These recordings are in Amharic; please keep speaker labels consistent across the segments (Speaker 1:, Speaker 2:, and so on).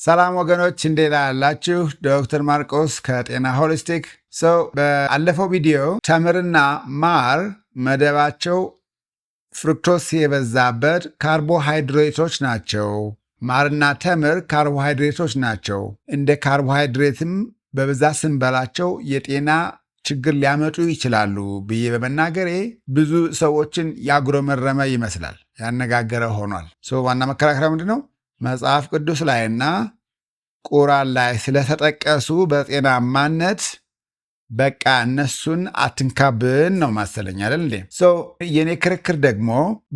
Speaker 1: ሰላም ወገኖች እንዴት አላችሁ? ዶክተር ማርቆስ ከጤና ሆሊስቲክ። በአለፈው ቪዲዮ ተምርና ማር መደባቸው ፍሩክቶስ የበዛበት ካርቦሃይድሬቶች ናቸው። ማርና ተምር ካርቦሃይድሬቶች ናቸው። እንደ ካርቦሃይድሬትም በብዛት ስንበላቸው የጤና ችግር ሊያመጡ ይችላሉ ብዬ በመናገሬ ብዙ ሰዎችን ያጉረመረመ ይመስላል፣ ያነጋገረ ሆኗል። ዋና መከራከሪያ ምንድን ነው? መጽሐፍ ቅዱስ ላይና ቁራን ላይ ስለተጠቀሱ በጤናማነት በቃ እነሱን አትንካብን ነው ማሰለኝ አይደል እንዴ? የኔ ክርክር ደግሞ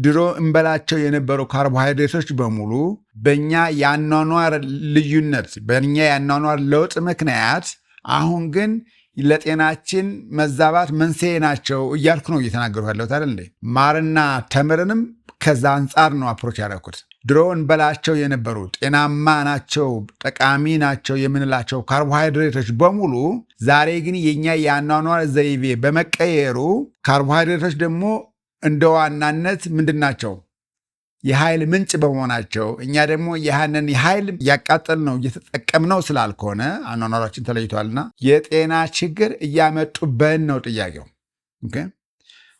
Speaker 1: ድሮ እንበላቸው የነበሩ ካርቦሃይድሬቶች በሙሉ በእኛ የአኗኗር ልዩነት፣ በእኛ የአኗኗር ለውጥ ምክንያት አሁን ግን ለጤናችን መዛባት መንስኤ ናቸው እያልኩ ነው እየተናገሩ ያለሁት አይደል እንዴ? ማርና ተምርንም ከዛ አንጻር ነው አፕሮች ያደረኩት። ድሮ እንበላቸው የነበሩ ጤናማ ናቸው፣ ጠቃሚ ናቸው የምንላቸው ካርቦሃይድሬቶች በሙሉ ዛሬ ግን የኛ የአኗኗር ዘይቤ በመቀየሩ ካርቦሃይድሬቶች ደግሞ እንደ ዋናነት ምንድን ናቸው? የኃይል ምንጭ በመሆናቸው እኛ ደግሞ ያንን የኃይል እያቃጠል ነው እየተጠቀምነው ስላልሆነ አኗኗራችን ተለይቷልና የጤና ችግር እያመጡበን ነው ጥያቄው።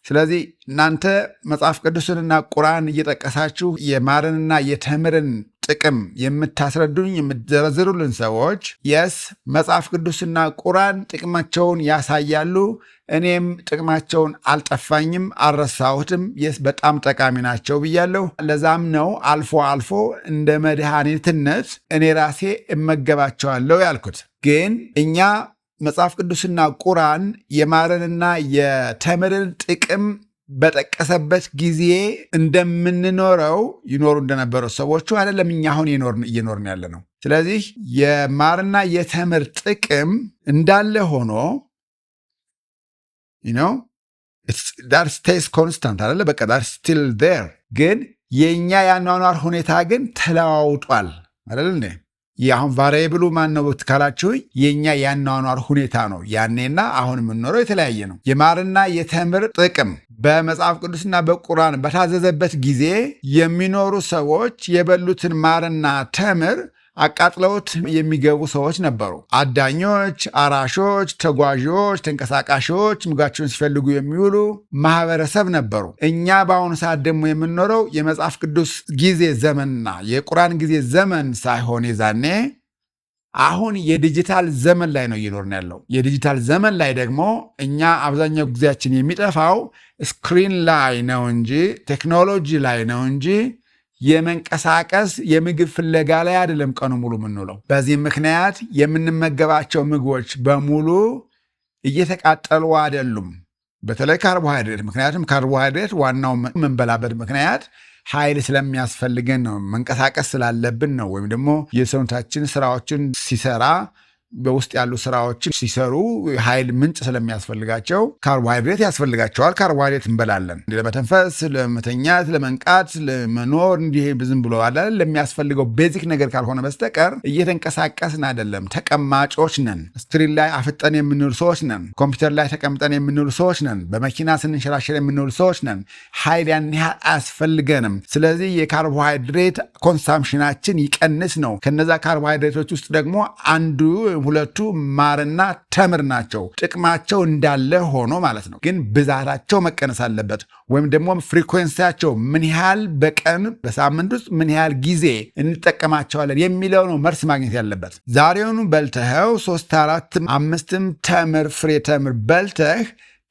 Speaker 1: ስለዚህ እናንተ መጽሐፍ ቅዱስንና ቁርአን እየጠቀሳችሁ የማርንና የተምርን ጥቅም የምታስረዱኝ የምትዘረዝሩልን ሰዎች የስ መጽሐፍ ቅዱስና ቁርአን ጥቅማቸውን ያሳያሉ፣ እኔም ጥቅማቸውን አልጠፋኝም፣ አልረሳሁትም፣ የስ በጣም ጠቃሚ ናቸው ብያለሁ። ለዛም ነው አልፎ አልፎ እንደ መድኃኒትነት እኔ ራሴ እመገባቸዋለሁ ያልኩት። ግን እኛ መጽሐፍ ቅዱስና ቁርአን የማርንና የተምርን ጥቅም በጠቀሰበት ጊዜ እንደምንኖረው ይኖሩ እንደነበረው ሰዎቹ አይደለም እኛ አሁን እየኖርን ያለ ነው። ስለዚህ የማርና የተምር ጥቅም እንዳለ ሆኖ that stays constant አይደለ? በቃ that still there። ግን የእኛ ያኗኗር ሁኔታ ግን ተለዋውጧል አይደል እንዴ? አሁን ቫሪየብሉ ማን ነው ካላችሁኝ የኛ ያኗኗር ሁኔታ ነው። ያኔና አሁን የምንኖረው የተለያየ ነው። የማርና የተምር ጥቅም በመጽሐፍ ቅዱስና በቁርአን በታዘዘበት ጊዜ የሚኖሩ ሰዎች የበሉትን ማርና ተምር አቃጥለውት የሚገቡ ሰዎች ነበሩ። አዳኞች፣ አራሾች፣ ተጓዦች፣ ተንቀሳቃሾች ምግባቸውን ሲፈልጉ የሚውሉ ማህበረሰብ ነበሩ። እኛ በአሁኑ ሰዓት ደግሞ የምንኖረው የመጽሐፍ ቅዱስ ጊዜ ዘመንና የቁርአን ጊዜ ዘመን ሳይሆን የዛኔ አሁን የዲጂታል ዘመን ላይ ነው እየኖርን ያለው። የዲጂታል ዘመን ላይ ደግሞ እኛ አብዛኛው ጊዜያችን የሚጠፋው ስክሪን ላይ ነው እንጂ ቴክኖሎጂ ላይ ነው እንጂ የመንቀሳቀስ የምግብ ፍለጋ ላይ አይደለም ቀኑ ሙሉ የምንውለው። በዚህ ምክንያት የምንመገባቸው ምግቦች በሙሉ እየተቃጠሉ አይደሉም፣ በተለይ ካርቦሃይድሬት። ምክንያቱም ካርቦሃይድሬት ዋናው የምንበላበት ምክንያት ኃይል ስለሚያስፈልገን ነው፣ መንቀሳቀስ ስላለብን ነው። ወይም ደግሞ የሰውነታችን ስራዎችን ሲሰራ በውስጥ ያሉ ስራዎችን ሲሰሩ ኃይል ምንጭ ስለሚያስፈልጋቸው ካርቦሃይድሬት ያስፈልጋቸዋል። ካርቦሃይድሬት እንበላለን ለመተንፈስ፣ ለመተኛት፣ ለመንቃት፣ ለመኖር እንዲህ ብዝም ብሎ አላለ ለሚያስፈልገው ቤዚክ ነገር ካልሆነ በስተቀር እየተንቀሳቀስን አይደለም። ተቀማጮች ነን። ስክሪን ላይ አፍጠን የምንውል ሰዎች ነን። ኮምፒውተር ላይ ተቀምጠን የምንውል ሰዎች ነን። በመኪና ስንንሸራሸር የምንውል ሰዎች ነን። ኃይል ያን ያህል አያስፈልገንም። ስለዚህ የካርቦሃይድሬት ኮንሳምፕሽናችን ይቀንስ ነው። ከነዛ ካርቦሃይድሬቶች ውስጥ ደግሞ አንዱ ሁለቱ ማርና ተምር ናቸው። ጥቅማቸው እንዳለ ሆኖ ማለት ነው። ግን ብዛታቸው መቀነስ አለበት። ወይም ደግሞ ፍሪኩዌንሲያቸው ምን ያህል በቀን በሳምንት ውስጥ ምን ያህል ጊዜ እንጠቀማቸዋለን የሚለው ነው መልስ ማግኘት ያለበት። ዛሬውኑ በልተኸው 3፣ 4፣ 5 ተምር ፍሬ ተምር በልተህ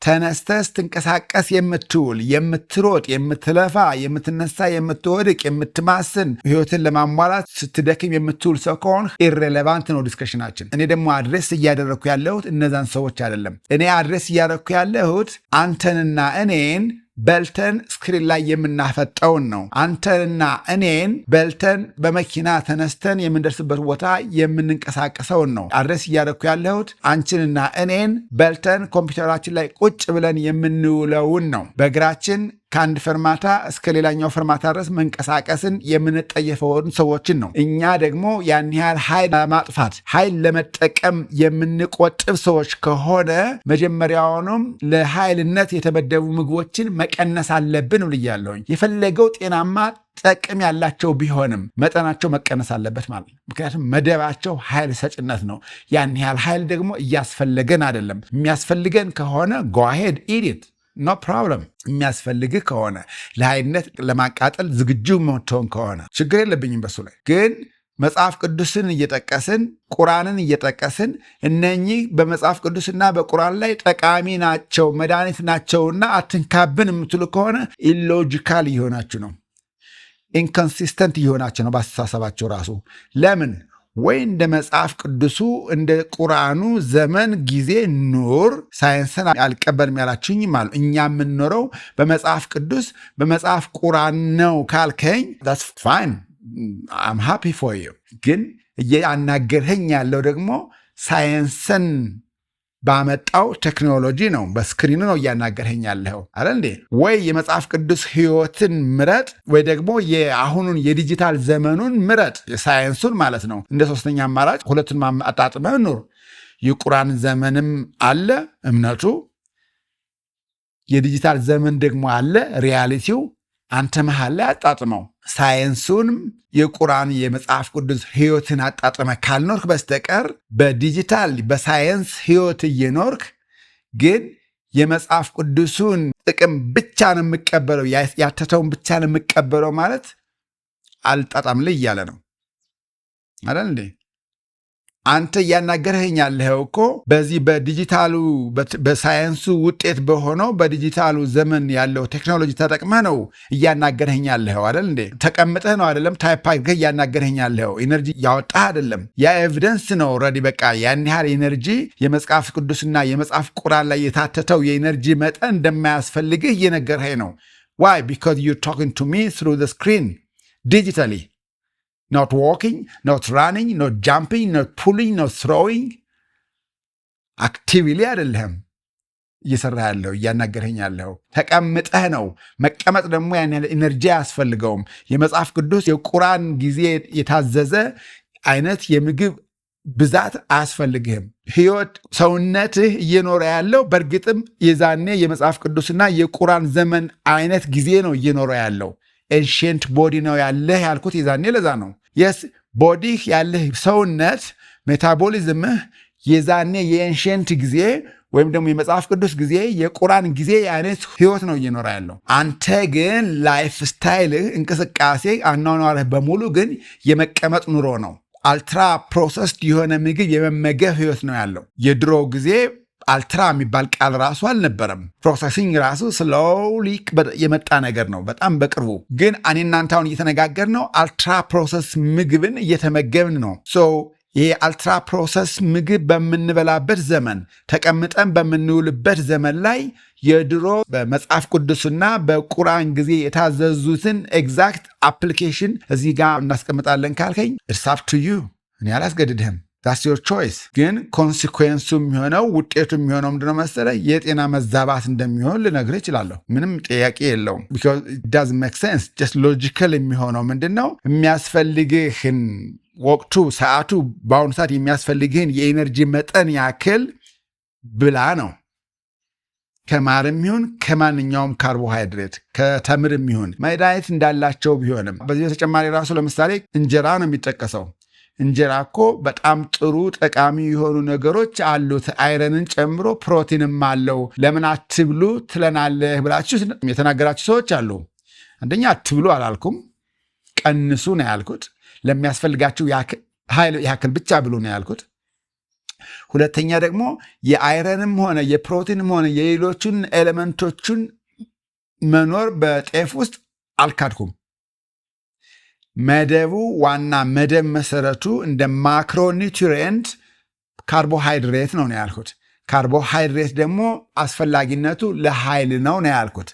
Speaker 1: ተነስተህ ስትንቀሳቀስ የምትውል የምትሮጥ የምትለፋ የምትነሳ የምትወድቅ የምትማስን ህይወትን ለማሟላት ስትደክም የምትውል ሰው ከሆን ኢሬሌቫንት ነው ዲስከሽናችን። እኔ ደግሞ አድሬስ እያደረግኩ ያለሁት እነዛን ሰዎች አይደለም። እኔ አድሬስ እያደረግኩ ያለሁት አንተንና እኔን በልተን ስክሪን ላይ የምናፈጠውን ነው። አንተንና እኔን በልተን በመኪና ተነስተን የምንደርስበት ቦታ የምንንቀሳቀሰውን ነው። አድሬስ እያደረኩ ያለሁት አንቺንና እኔን በልተን ኮምፒውተራችን ላይ ቁጭ ብለን የምንውለውን ነው። በእግራችን ከአንድ ፈርማታ እስከ ሌላኛው ፈርማታ ድረስ መንቀሳቀስን የምንጠየፈውን ሰዎችን ነው። እኛ ደግሞ ያን ያህል ኃይል ለማጥፋት ኃይል ለመጠቀም የምንቆጥብ ሰዎች ከሆነ መጀመሪያውኑም ለኃይልነት የተመደቡ ምግቦችን መቀነስ አለብን ብያለሁኝ። የፈለገው ጤናማ ጥቅም ያላቸው ቢሆንም መጠናቸው መቀነስ አለበት ማለት ነው። ምክንያቱም መደባቸው ኃይል ሰጭነት ነው። ያን ያህል ኃይል ደግሞ እያስፈለገን አይደለም። የሚያስፈልገን ከሆነ go ahead eat it no problem። የሚያስፈልግህ ከሆነ ለኃይልነት ለማቃጠል ዝግጁ መሆን ከሆነ ችግር የለብኝም በሱ ላይ። ግን መጽሐፍ ቅዱስን እየጠቀስን ቁርአንን እየጠቀስን እነኚህ በመጽሐፍ ቅዱስና በቁርአን ላይ ጠቃሚ ናቸው መድኃኒት ናቸውና አትንካብን የምትሉ ከሆነ ኢሎጂካል እየሆናችሁ ነው። ኢንኮንሲስተንት እየሆናቸው ነው በአስተሳሰባቸው ራሱ። ለምን ወይ እንደ መጽሐፍ ቅዱሱ እንደ ቁርአኑ ዘመን ጊዜ ኑር፣ ሳይንስን አልቀበልም ያላችሁኝም አሉ። እኛ የምንኖረው በመጽሐፍ ቅዱስ በመጽሐፍ ቁርአን ነው ካልከኝ that's fine I'm happy for you። ግን እያናገርኸኝ ያለው ደግሞ ሳይንስን ባመጣው ቴክኖሎጂ ነው። በስክሪኑ ነው እያናገርኸኝ ያለው አይደል እንዴ? ወይ የመጽሐፍ ቅዱስ ሕይወትን ምረጥ ወይ ደግሞ የአሁኑን የዲጂታል ዘመኑን ምረጥ፣ የሳይንሱን ማለት ነው። እንደ ሶስተኛ አማራጭ ሁለቱን አጣጥመህ ኑር። የቁርአን ዘመንም አለ እምነቱ፣ የዲጂታል ዘመን ደግሞ አለ ሪያሊቲው። አንተ መሃል ላይ አጣጥመው። ሳይንሱንም የቁርአን የመጽሐፍ ቅዱስ ሕይወትን አጣጥመ ካልኖርክ በስተቀር በዲጂታል በሳይንስ ሕይወት እየኖርክ ግን የመጽሐፍ ቅዱሱን ጥቅም ብቻ ነው የምቀበለው ያተተውን ብቻ ነው የምቀበለው ማለት አልጣጣምልህ እያለ ነው አይደል እንዴ? አንተ እያናገርኸኝ ያለኸው እኮ በዚህ በዲጂታሉ በሳይንሱ ውጤት በሆነው በዲጂታሉ ዘመን ያለው ቴክኖሎጂ ተጠቅመህ ነው እያናገርኸኝ ያለኸው አይደል እንዴ? ተቀምጠህ ነው አይደለም? ታይፕ አድርገህ እያናገርኸኝ ያለኸው ኢነርጂ ያወጣህ አይደለም። ያ ኤቪደንስ ነው ኦልሬዲ። በቃ ያን ያህል ኢነርጂ የመጽሐፍ ቅዱስና የመጽሐፍ ቁርአን ላይ የታተተው የኢነርጂ መጠን እንደማያስፈልግህ እየነገርኸኝ ነው። Why? Because you're talking to me through the screen digitally. Not walking, not running, not jumping, not pulling, not throwing. አክቲቭሊ አይደለም እየሰራ ያለው እያናገረኝ ያለው ተቀምጠህ ነው። መቀመጥ ደግሞ ያን ያህል ኢነርጂ አያስፈልገውም። የመጽሐፍ ቅዱስ የቁርአን ጊዜ የታዘዘ አይነት የምግብ ብዛት አያስፈልግህም። ሕይወት ሰውነትህ እየኖረ ያለው በእርግጥም የዛኔ የመጽሐፍ ቅዱስና የቁርአን ዘመን አይነት ጊዜ ነው እየኖረ ያለው። ኤንሽንት ቦዲ ነው ያለህ ያልኩት የዛኔ ለዛ ነው። የስ ቦዲህ ያለህ ሰውነት ሜታቦሊዝምህ የዛኔ የኤንሽንት ጊዜ ወይም ደግሞ የመጽሐፍ ቅዱስ ጊዜ የቁርአን ጊዜ አይነት ሕይወት ነው እየኖረ ያለው። አንተ ግን ላይፍ ስታይልህ እንቅስቃሴ አኗኗርህ በሙሉ ግን የመቀመጥ ኑሮ ነው። አልትራ ፕሮሰስድ የሆነ ምግብ የመመገብ ሕይወት ነው ያለው። የድሮ ጊዜ አልትራ የሚባል ቃል ራሱ አልነበረም። ፕሮሰሲንግ ራሱ ስሎሊ የመጣ ነገር ነው በጣም በቅርቡ። ግን እኔ እናንተ አሁን እየተነጋገር ነው አልትራ ፕሮሰስ ምግብን እየተመገብን ነው። ይሄ አልትራ ፕሮሰስ ምግብ በምንበላበት ዘመን ተቀምጠን በምንውልበት ዘመን ላይ የድሮ በመጽሐፍ ቅዱስና በቁርአን ጊዜ የታዘዙትን ኤግዛክት አፕሊኬሽን እዚህ ጋር እናስቀምጣለን ካልከኝ ኢትስ አፕ ቱ ዩ። እኔ አላስገድድህም። that's your choice። ግን ኮንሲኩዌንሱ የሚሆነው ውጤቱ የሚሆነው ምንድነው መሰለህ? የጤና መዛባት እንደሚሆን ልነግርህ እችላለሁ። ምንም ጥያቄ የለውም። because it doesn't make sense just logical የሚሆነው ምንድነው የሚያስፈልግህን ወቅቱ ሰዓቱ በአሁኑ ሰዓት የሚያስፈልግህን የኤነርጂ መጠን ያክል ብላ ነው። ከማርም ይሁን ከማንኛውም ካርቦሃይድሬት ከተምርም ይሁን መድኃኒት እንዳላቸው ቢሆንም በዚህ በተጨማሪ ራሱ ለምሳሌ እንጀራ ነው የሚጠቀሰው። እንጀራ እኮ በጣም ጥሩ ጠቃሚ የሆኑ ነገሮች አሉት፣ አይረንን ጨምሮ ፕሮቲንም አለው። ለምን አትብሉ ትለናለህ ብላችሁ የተናገራችሁ ሰዎች አሉ። አንደኛ አትብሉ አላልኩም፣ ቀንሱ ነው ያልኩት። ለሚያስፈልጋችሁ ኃይል ያክል ብቻ ብሉ ነው ያልኩት። ሁለተኛ ደግሞ የአይረንም ሆነ የፕሮቲንም ሆነ የሌሎቹን ኤሌመንቶቹን መኖር በጤፍ ውስጥ አልካድኩም። መደቡ ዋና መደብ መሰረቱ እንደ ማክሮኒውትሪየንት ካርቦሃይድሬት ነው ያልኩት። ካርቦሃይድሬት ደግሞ አስፈላጊነቱ ለኃይል ነው ያልኩት።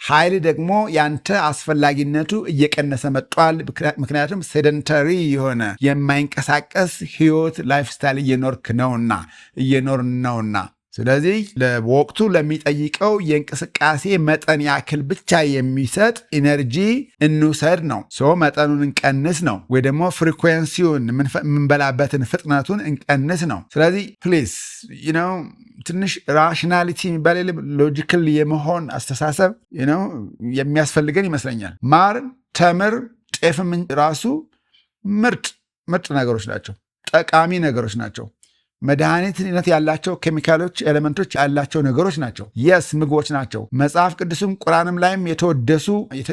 Speaker 1: ኃይል ደግሞ ያንተ አስፈላጊነቱ እየቀነሰ መጥቷል። ምክንያቱም ሴደንተሪ የሆነ የማይንቀሳቀስ ህይወት ላይፍ ስታይል እየኖርክ ነውና እየኖርን ነውና ስለዚህ ለወቅቱ ለሚጠይቀው የእንቅስቃሴ መጠን ያክል ብቻ የሚሰጥ ኢነርጂ እንውሰድ ነው። መጠኑን እንቀንስ ነው፣ ወይ ደግሞ ፍሪኩዌንሲውን የምንበላበትን ፍጥነቱን እንቀንስ ነው። ስለዚህ ፕሊዝ ትንሽ ራሽናሊቲ የሚባል ሎጂካል የመሆን አስተሳሰብ የሚያስፈልገን ይመስለኛል። ማር፣ ተምር፣ ጤፍም ራሱ ምርጥ ነገሮች ናቸው፣ ጠቃሚ ነገሮች ናቸው። መድኃኒትነት ያላቸው ኬሚካሎች፣ ኤሌመንቶች ያላቸው ነገሮች ናቸው። የስ ምግቦች ናቸው። መጽሐፍ ቅዱስም ቁርአንም ላይም የተወደሱ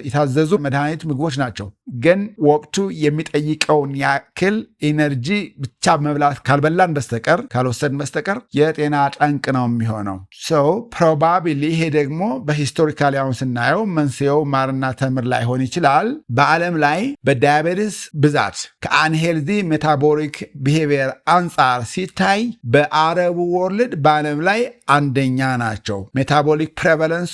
Speaker 1: የታዘዙ መድኃኒት ምግቦች ናቸው። ግን ወቅቱ የሚጠይቀውን ያክል ኢነርጂ ብቻ መብላት ካልበላን በስተቀር ካልወሰድን በስተቀር የጤና ጠንቅ ነው የሚሆነው። ፕሮባቢሊ ይሄ ደግሞ በሂስቶሪካሊ አሁን ስናየው መንስኤው ማርና ተምር ላይሆን ይችላል። በዓለም ላይ በዳያቤቲስ ብዛት ከአንሄልዚ ሜታቦሊክ ቢሄቪየር አንጻር ሲታይ በአረቡ ወርልድ በዓለም ላይ አንደኛ ናቸው። ሜታቦሊክ ፕሬቫለንሱ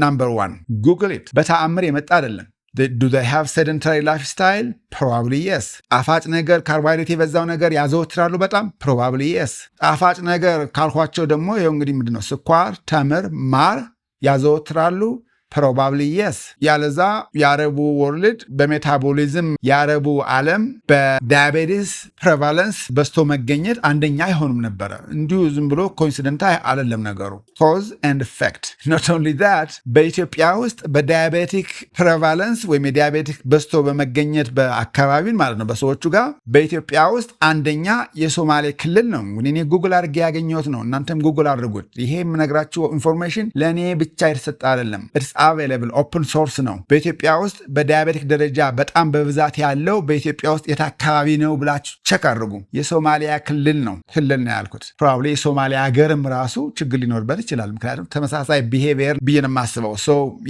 Speaker 1: ናምበር 1 ጉግል ኢት። በተአምር የመጣ አይደለም። Do they have sedentary lifestyle? Probably yes. ጣፋጭ ነገር ካርቦሃይድሬት የበዛው ነገር ያዘወትራሉ በጣም? Probably yes. ጣፋጭ ነገር ካልኳቸው ደግሞ ይኸው እንግዲህ ምንድነው ስኳር፣ ተምር፣ ማር ያዘወትራሉ? Probably yes. ያለዛ የአረቡ ወርልድ በሜታቦሊዝም የአረቡ ዓለም በዳያቤቲስ ፕሬቫለንስ በስቶ መገኘት አንደኛ አይሆኑም ነበረ። እንዲሁ ዝም ብሎ ኮኢንሲደንት አይደለም ነገሩ። ኮዝ ኤንድ ኢፌክት። ኖት ኦንሊ ዛት በኢትዮጵያ ውስጥ በዳያቤቲክ ፕሬቫለንስ ወይም የዳያቤቲክ በስቶ በመገኘት በአካባቢን ማለት ነው በሰዎቹ ጋር በኢትዮጵያ ውስጥ አንደኛ የሶማሌ ክልል ነው። እኔ ጉግል አድርጌ ያገኘሁት ነው። እናንተም ጉግል አድርጉት። ይሄ የምነግራችሁ ኢንፎርሜሽን ለእኔ ብቻ የተሰጠ አይደለም። አቬይላብል ኦፕን ሶርስ ነው። በኢትዮጵያ ውስጥ በዳያቤቲክ ደረጃ በጣም በብዛት ያለው በኢትዮጵያ ውስጥ የት አካባቢ ነው ብላችሁ ቸክ አድርጉ። የሶማሊያ ክልል ነው ያልኩት። ፕሮባብሊ የሶማሊያ ሀገርም ራሱ ችግር ሊኖርበት ይችላል። ምክንያቱም ተመሳሳይ ቢሄቪየር ብዬ ነው የማስበው።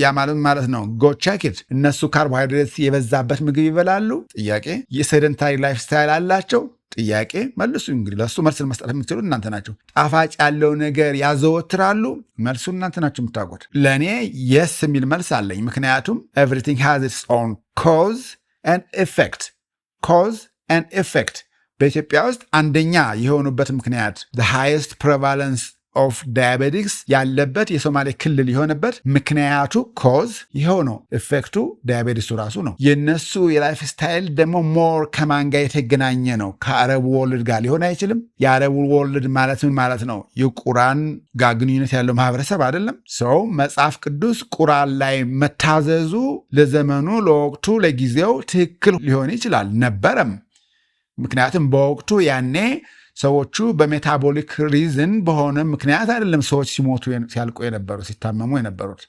Speaker 1: ያ ማለት ነው ጎ ቼክ ኢት። እነሱ ካርቦሃይድሬት የበዛበት ምግብ ይበላሉ? ጥያቄ። የሴደንታሪ ላይፍ ስታይል አላቸው? ጥያቄ። መልሱ። እንግዲህ ለሱ መልስ መስጠት የምትችሉ እናንተ ናቸው። ጣፋጭ ያለው ነገር ያዘወትራሉ? መልሱ እናንተ ናቸው የምታውቁት። ለእኔ የስ የሚል መልስ አለኝ። ምክንያቱም ኤቭሪቲንግ ሃዝ ኢትስ ኦን ኮዝ ኤንድ ኢፌክት። በኢትዮጵያ ውስጥ አንደኛ የሆኑበት ምክንያት the highest prevalence of diabetics ያለበት የሶማሌ ክልል የሆነበት ምክንያቱ ኮዝ ይኸው ነው። ኢፌክቱ ዳያቤቲሱ ራሱ ነው። የነሱ የላይፍ ስታይል ደግሞ ሞር ከማን ጋር የተገናኘ ነው? ከአረቡ ወርልድ ጋር ሊሆን አይችልም። የአረቡ ወርልድ ማለት ምን ማለት ነው? የቁራን ጋር ግንኙነት ያለው ማህበረሰብ አይደለም። መጽሐፍ ቅዱስ ቁራን ላይ መታዘዙ ለዘመኑ፣ ለወቅቱ፣ ለጊዜው ትክክል ሊሆን ይችላል ነበረም። ምክንያቱም በወቅቱ ያኔ ሰዎቹ በሜታቦሊክ ሪዝን በሆነ ምክንያት አይደለም ሰዎች ሲሞቱ ሲያልቁ የነበሩት ሲታመሙ የነበሩት።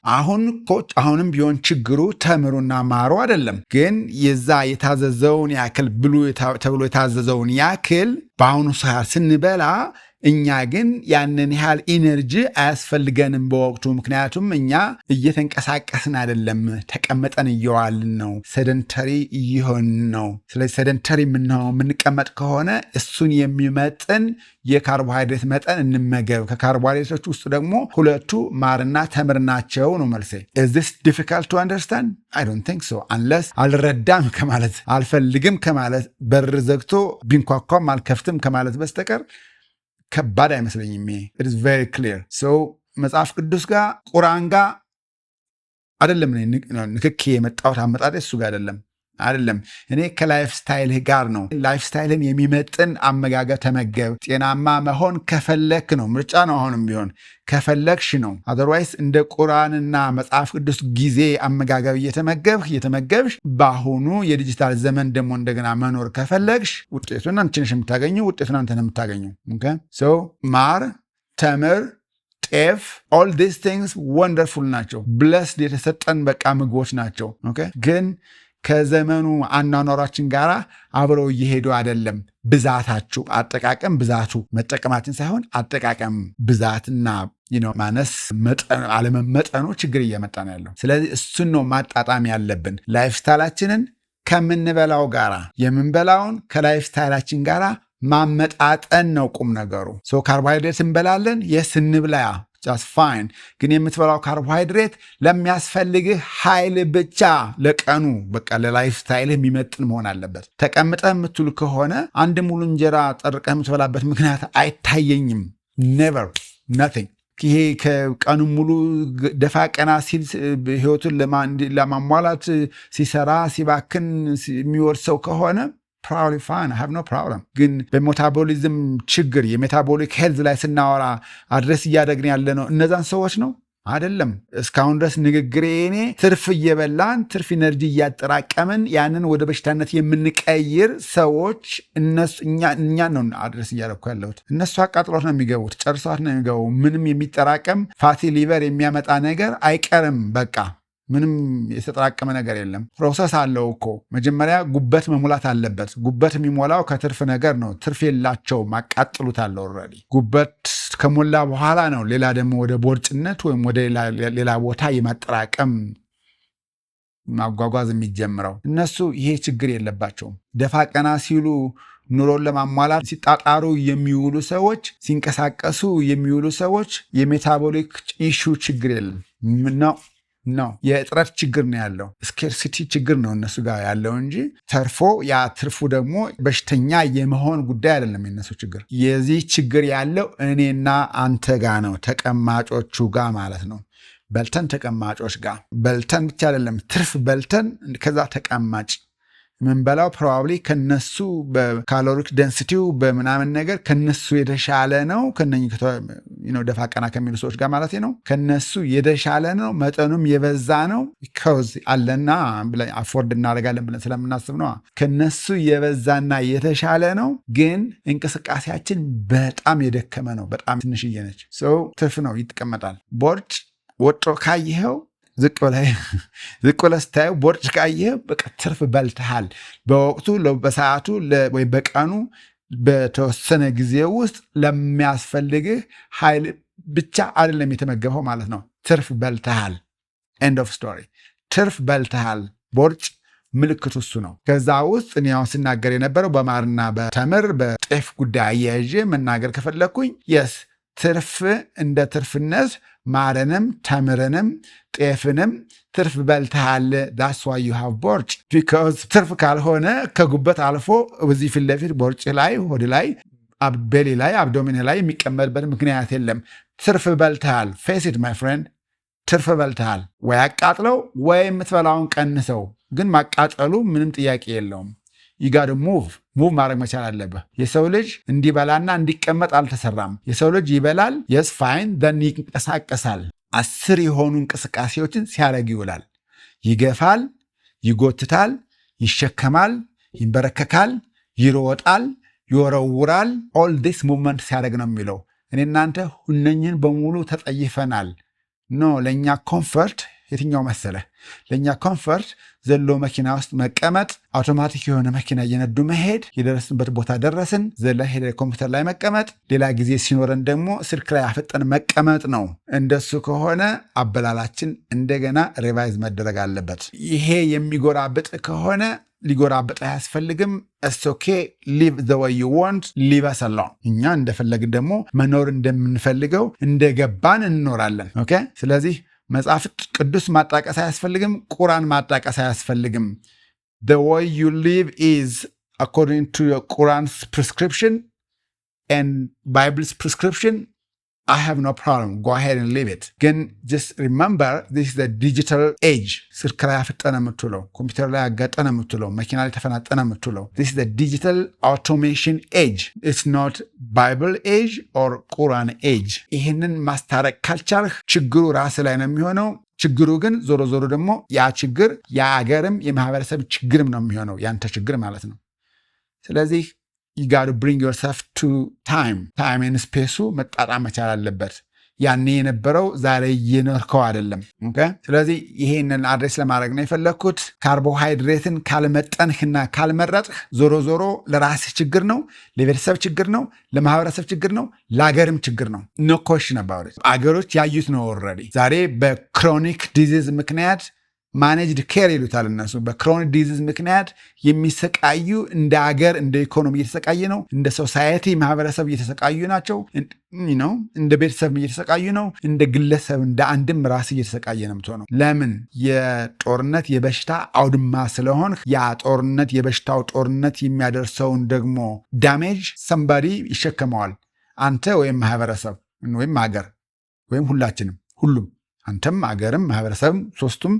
Speaker 1: አሁንም ቢሆን ችግሩ ተምሩና ማሩ አይደለም፣ ግን የዛ የታዘዘውን ያክል ብሉ ተብሎ የታዘዘውን ያክል በአሁኑ ሰዓት ስንበላ እኛ ግን ያንን ያህል ኢነርጂ አያስፈልገንም በወቅቱ። ምክንያቱም እኛ እየተንቀሳቀስን አይደለም፣ ተቀመጠን እየዋልን ነው፣ ሰደንተሪ እየሆን ነው። ስለዚህ ሰደንተሪ የምንቀመጥ ከሆነ እሱን የሚመጥን የካርቦሃይድሬት መጠን እንመገብ። ከካርቦሃይድሬቶች ውስጥ ደግሞ ሁለቱ ማርና ተምር ናቸው ነው መልሴ። is this difficult to understand? I don't think so. unless አልረዳም ከማለት አልፈልግም ከማለት በር ዘግቶ ቢንኳኳም አልከፍትም ከማለት በስተቀር ከባድ አይመስለኝም። it is very clear. መጽሐፍ ቅዱስ ጋር ቁርአን ጋር አይደለም ንክኪ የመጣሁት አመጣጤ እሱ ጋር አይደለም። እኔ ከላይፍ ስታይልህ ጋር ነው። ላይፍ ስታይልን የሚመጥን አመጋገብ ተመገብ። ጤናማ መሆን ከፈለክ ነው፣ ምርጫ ነው። አሁንም ቢሆን ከፈለክሽ ነው። አዘርዋይስ እንደ ቁርአንና መጽሐፍ ቅዱስ ጊዜ አመጋገብ እየተመገብሽ በአሁኑ የዲጂታል ዘመን ደግሞ እንደገና መኖር ከፈለግሽ ውጤቱን አንቺ ነሽ የምታገኘው። ውጤቱን አንተ ነው የምታገኘው። ማር፣ ተምር፣ ጤፍ all these things wonderful ናቸው። ብለስድ የተሰጠን በቃ ምግቦች ናቸው። ግን ከዘመኑ አኗኗራችን ጋር አብረው እየሄዱ አይደለም። ብዛታችሁ አጠቃቀም ብዛቱ መጠቀማችን ሳይሆን አጠቃቀም ብዛትና ማነስ አለመመጠኑ ችግር እየመጣ ነው ያለው። ስለዚህ እሱን ነው ማጣጣም ያለብን። ላይፍ ስታይላችንን ከምንበላው ጋራ የምንበላውን ከላይፍ ስታይላችን ጋራ ማመጣጠን ነው ቁም ነገሩ። ካርቦሃይድሬት እንበላለን፣ የስ እንብላ just fine። ግን የምትበላው ካርቦሃይድሬት ለሚያስፈልግህ ኃይል ብቻ ለቀኑ በቃ ለላይፍ ስታይልህ የሚመጥን መሆን አለበት። ተቀምጠህ የምትውል ከሆነ አንድ ሙሉ እንጀራ ጠርቀህ የምትበላበት ምክንያት አይታየኝም። never nothing። ይሄ ከቀኑ ሙሉ ደፋ ቀና ሲል ህይወቱን ለማሟላት ሲሰራ ሲባክን የሚወድ ሰው ከሆነ probably fine, I have no problem። ግን በሜታቦሊዝም ችግር የሜታቦሊክ ሄልዝ ላይ ስናወራ አድረስ እያደረግን ያለ ነው እነዛን ሰዎች ነው አይደለም። እስካሁን ድረስ ንግግሬ እኔ ትርፍ እየበላን ትርፍ ኢነርጂ እያጠራቀምን ያንን ወደ በሽታነት የምንቀይር ሰዎች እኛን ነው አድረስ እያደረኩ ያለሁት። እነሱ አቃጥሎት ነው የሚገቡት፣ ጨርሷት ነው የሚገቡ። ምንም የሚጠራቀም ፋቲ ሊቨር የሚያመጣ ነገር አይቀርም። በቃ ምንም የተጠራቀመ ነገር የለም። ፕሮሰስ አለው እኮ። መጀመሪያ ጉበት መሙላት አለበት። ጉበት የሚሞላው ከትርፍ ነገር ነው። ትርፍ የላቸውም፣ አቃጥሉታል። ኦልሬዲ ጉበት ከሞላ በኋላ ነው ሌላ ደግሞ ወደ ቦርጭነት ወይም ወደ ሌላ ቦታ የማጠራቀም ማጓጓዝ የሚጀምረው። እነሱ ይሄ ችግር የለባቸውም። ደፋ ቀና ሲሉ ኑሮን ለማሟላት ሲጣጣሩ የሚውሉ ሰዎች፣ ሲንቀሳቀሱ የሚውሉ ሰዎች የሜታቦሊክ ኢሹ ችግር የለም ነው የእጥረት ችግር ነው ያለው። ስኬርሲቲ ችግር ነው እነሱ ጋር ያለው እንጂ ተርፎ ያ ትርፉ ደግሞ በሽተኛ የመሆን ጉዳይ አይደለም የነሱ ችግር። የዚህ ችግር ያለው እኔና አንተ ጋር ነው፣ ተቀማጮቹ ጋር ማለት ነው። በልተን ተቀማጮች ጋር በልተን ብቻ አይደለም ትርፍ በልተን ከዛ ተቀማጭ ምንበላው ፕሮባብሊ ከነሱ በካሎሪክ ደንሲቲው በምናምን ነገር ከነሱ የተሻለ ነው። ደፋ ቀና ከሚሉ ሰዎች ጋር ማለት ነው። ከነሱ የተሻለ ነው፣ መጠኑም የበዛ ነው። ቢኮዝ አለና ብለን አፎርድ እናደርጋለን ብለን ስለምናስብ ነው። ከነሱ የበዛና የተሻለ ነው፣ ግን እንቅስቃሴያችን በጣም የደከመ ነው። በጣም ትንሽዬ ነች። ሰው ትርፍ ነው ይቀመጣል። ቦርጭ ወጦ ካየኸው ዝቅ ብለህ ስታየው ቦርጭ ካየኸው በቃ ትርፍ በልተሃል። በወቅቱ በሰዓቱ ወይ በቀኑ በተወሰነ ጊዜ ውስጥ ለሚያስፈልግህ ኃይል ብቻ አይደለም የተመገበው ማለት ነው። ትርፍ በልተሃል። ኤንድ ኦፍ ስቶሪ። ትርፍ በልተሃል። ቦርጭ ምልክቱ እሱ ነው። ከዛ ውስጥ እኔ አሁን ስናገር የነበረው በማርና በተምር በጤፍ ጉዳይ አያይዤ መናገር ከፈለግኩኝ የስ ትርፍ እንደ ትርፍነት ማርንም ተምርንም ጤፍንም ትርፍ በልተሃል። that's why you have ቦርጭ። because ትርፍ ካልሆነ ከጉበት አልፎ በዚህ ፊት ለፊት ቦርጭ ላይ፣ ሆድ ላይ፣ ቤሊ ላይ፣ አብዶሚን ላይ የሚቀመጥበት ምክንያት የለም። ትርፍ በልተሃል። face it my friend፣ ትርፍ በልተሃል። ወይ አቃጥለው ወይ የምትበላውን ቀንሰው። ግን ማቃጠሉ ምንም ጥያቄ የለውም። ይጋር ሙቭ ማድረግ መቻል አለብህ። የሰው ልጅ እንዲበላና እንዲቀመጥ አልተሰራም። የሰው ልጅ ይበላል፣ የስ ፋይን፣ ደን ይንቀሳቀሳል። 10 የሆኑ እንቅስቃሴዎችን ሲያደርግ ይውላል። ይገፋል፣ ይጎትታል፣ ይሸከማል፣ ይንበረከካል፣ ይሮጣል፣ ይወረውራል። ኦል ዲስ ሙቭመንት ሲያደርግ ነው የሚለው። እኔ እናንተ ሁነኝን በሙሉ ተጠይፈናል። ለእኛ ኮምፈርት የትኛው መሰለ? ለእኛ ኮምፈርት ዘሎ መኪና ውስጥ መቀመጥ፣ አውቶማቲክ የሆነ መኪና እየነዱ መሄድ፣ የደረስንበት ቦታ ደረስን፣ ዘላ ሄደ ኮምፒውተር ላይ መቀመጥ፣ ሌላ ጊዜ ሲኖረን ደግሞ ስልክ ላይ አፈጠን መቀመጥ ነው። እንደሱ ከሆነ አበላላችን እንደገና ሪቫይዝ መደረግ አለበት። ይሄ የሚጎራብጥ ከሆነ ሊጎራብጥ አያስፈልግም። እስኦኬ ሊቭ ዘ ወይ ዩ ዋንት ሊቭ አስ አሎን። እኛ እንደፈለግን ደግሞ መኖር እንደምንፈልገው እንደገባን እንኖራለን። ኦኬ። ስለዚህ መጽሐፍ ቅዱስ ማጣቀስ አያስፈልግም። ቁራን ማጣቀስ አያስፈልግም። the way you live is according to your Quran's prescription and Bible's prescription. I have no problem. Go ahead and live it. Again, just remember, this is the digital age. ስልክ ላይ አፍጠነ የምትውለው፣ ኮምፒውተር ላይ አጋጠነ የምትውለው፣ መኪና ላይ ተፈናጠነ የምትውለው። This is the digital automation age. It's not Bible age or Quran age. ይህንን ማስታረቅ ካልቻልህ ችግሩ ራስ ላይ ነው የሚሆነው። ችግሩ ግን ዞሮ ዞሮ ደግሞ ያ ችግር የአገርም የማህበረሰብ ችግርም ነው የሚሆነው፣ ያንተ ችግር ማለት ነው። ስለዚህ you got to bring yourself to time and space መጣጣም መቻል አለበት። ያኔ የነበረው ዛሬ እየኖርከው አይደለም። ስለዚህ ይሄንን አድሬስ ለማድረግ ነው የፈለግኩት። ካርቦሃይድሬትን ካልመጠንህና ካልመረጥህ ዞሮ ለራስህ ችግር ነው፣ ለቤተሰብ ችግር ነው፣ ለማህበረሰብ ችግር ነው፣ ለአገርም ችግር ነው። ኖ ኮሽን አባውት ኢት። አገሮች ያዩት ነው ኦልሬዲ። ዛሬ በክሮኒክ ዲዚዝ ምክንያት ማኔጅድ ኬር ይሉታል እነሱ። በክሮኒክ ዲዚዝ ምክንያት የሚሰቃዩ እንደ አገር እንደ ኢኮኖሚ እየተሰቃየ ነው። እንደ ሶሳይቲ ማህበረሰብ እየተሰቃዩ ናቸው። እንደ ቤተሰብ እየተሰቃዩ ነው። እንደ ግለሰብ እንደ አንድም ራስ እየተሰቃየ ነው የምትሆነው። ለምን? የጦርነት የበሽታ አውድማ ስለሆን ያ ጦርነት የበሽታው ጦርነት የሚያደርሰውን ደግሞ ዳሜጅ ሰምባዲ ይሸከመዋል። አንተ ወይም ማህበረሰብ ወይም አገር ወይም ሁሉም አንተም አገርም ማህበረሰብም ሶስቱም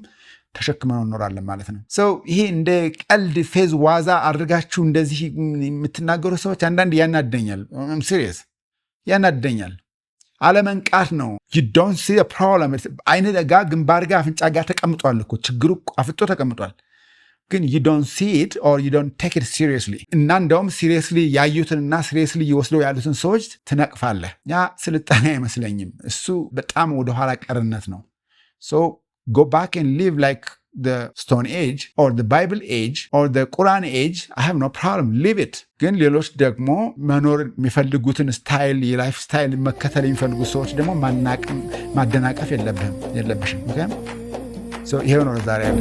Speaker 1: ተሸክመን እንኖራለን ማለት ነው። ሰው ይሄ እንደ ቀልድ ፌዝ ዋዛ አድርጋችሁ እንደዚህ የምትናገሩ ሰዎች አንዳንድ ያናደኛል። ሲሪየስ ያናደኛል። አለመንቃት ነው። you don't see a problem አይነ ጋ ግንባር ጋ አፍንጫ ጋ ተቀምጧል እኮ ችግሩ አፍጦ ተቀምጧል። ግን you don't see it or you don't take it seriously እና እንደውም ሲሪየስሊ ያዩትንና ሲሪየስሊ ይወስደው ያሉትን ሰዎች ትነቅፋለህ። ያ ስልጣኔ አይመስለኝም። እሱ በጣም ወደኋላ ቀርነት ነው። so go back and live like the Stone Age or the Bible age or the Quran age. I have no problem, live it. ግን ሌሎች ደግሞ መኖር የሚፈልጉትን ስታይል የላይፍ ስታይል መከተል የሚፈልጉ ሰዎች ደግሞ ማደናቀፍ የለብሽም። ይሄው ነው ዛሬ ያለ